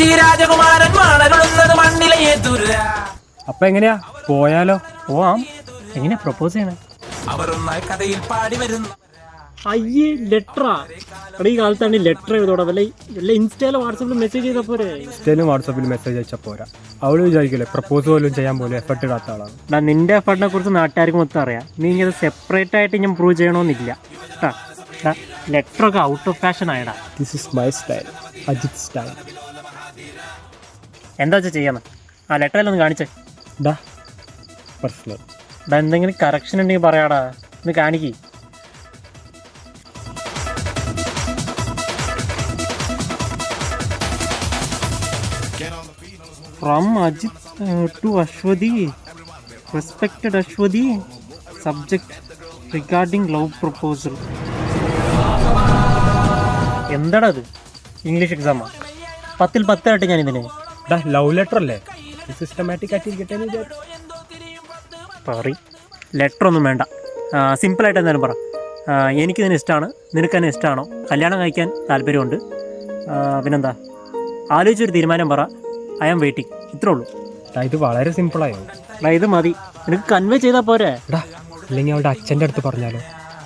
കൊച്ചി രാജകുമാരൻ മാണരുളുന്നത് മണ്ണിലെ ഏതുര. അപ്പൊ എങ്ങനെയാ, പോയാലോ? പോവാം. എങ്ങനെയാ പ്രപ്പോസ് ചെയ്യണേ? അവർ ഒന്നായി കഥയിൽ പാടി വരുന്നു. അയ്യേ, ലെറ്ററാ? ഈ കാലത്താണ് ലെറ്റർ എഴുതോടാ? വല്ല ഇൻസ്റ്റയിലോ വാട്സാപ്പിലും മെസ്സേജ് ചെയ്താൽ പോരെ? ഇൻസ്റ്റയിലും വാട്സാപ്പിലും മെസ്സേജ് അയച്ചാൽ പോരാ. അവള് വിചാരിക്കില്ലേ പ്രപ്പോസ് പോലും ചെയ്യാൻ പോലും എഫർട്ട് ഇടാത്ത ആളാണ്. നിന്റെ എഫർട്ടിനെ കുറിച്ച് നാട്ടുകാർക്ക് മൊത്തം അറിയാം. നീ ഇങ്ങനെ സെപ്പറേറ്റ് ആയിട്ട് ഞാൻ പ്രൂവ് ചെയ്യണമെന്നില്ല കേട്ടാ. ലെറ്ററൊക്കെ ഔട്ട് ഓഫ് ഫാഷൻ ആയടാ. This is my style, Ajith style. എന്താ വെച്ചാൽ ചെയ്യാന്ന്? ആ ലെറ്ററിൽ ഒന്ന് കാണിച്ചേ. പേഴ്സണൽ എന്തെങ്കിലും കറക്ഷൻ ഉണ്ടെങ്കിൽ പറയാടാ, ഒന്ന് കാണിക്കേ. From Ajit to Ashwati. Respected Ashwati. Subject regarding love proposal. എന്താടാ അത്? ഇംഗ്ലീഷ് എക്സാമാ? 10ൽ 10 ആയിട്ട് ഞാൻ ഇതിന്. ലവ് ലെറ്റർ അല്ലേ, സിസ്റ്റമാറ്റിക് ആയിട്ടിരിക്കട്ടെ എന്ന് വിചാരിച്ചു. ലെറ്റർ ഒന്നും വേണ്ട, സിമ്പിളായിട്ട് എന്തായാലും പറ. എനിക്കിതിന് ഇഷ്ടമാണ്, നിനക്ക് തന്നെ ഇഷ്ടമാണോ, കല്യാണം കഴിക്കാൻ താല്പര്യമുണ്ട്, പിന്നെന്താ, ആലോചിച്ചൊരു തീരുമാനം പറ. I am waiting. ഇത്രേ ഉള്ളൂ. ഇത് വളരെ സിമ്പിളായോ? ഇത് മതി, നിനക്ക് കൺവേ ചെയ്താൽ പോരെ? അല്ലെങ്കിൽ അവളുടെ അച്ഛൻ്റെ അടുത്ത് പറഞ്ഞാലോ?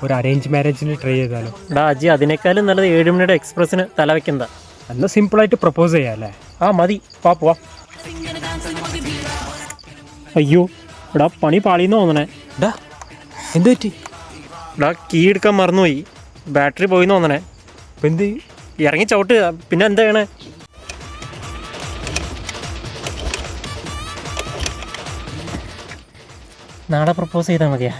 ഒരു അറേഞ്ച് മാരേജിന് ട്രൈ ചെയ്താലോ? അജി, അതിനേക്കാളും നല്ലത് 7 മണിയുടെ എക്സ്പ്രസ്സിന് തല വയ്ക്കുന്നതാ. എന്നാൽ സിമ്പിളായിട്ട് പ്രപ്പോസ് ചെയ്യാല്ലേ? മതി, പോവാ. അയ്യോ, പണി പാളിന്ന് തോന്നണേ. എന്ത് പറ്റി? കീ എടുക്കാൻ മറന്നുപോയി, ബാറ്ററി പോയിന്ന് തോന്നണേ. എന്ത് ഇറങ്ങി ചവിട്ട്, പിന്നെ എന്താ ചെയ്യണേ? നാളെ പ്രപ്പോസ് ചെയ്താൽ മതിയാ.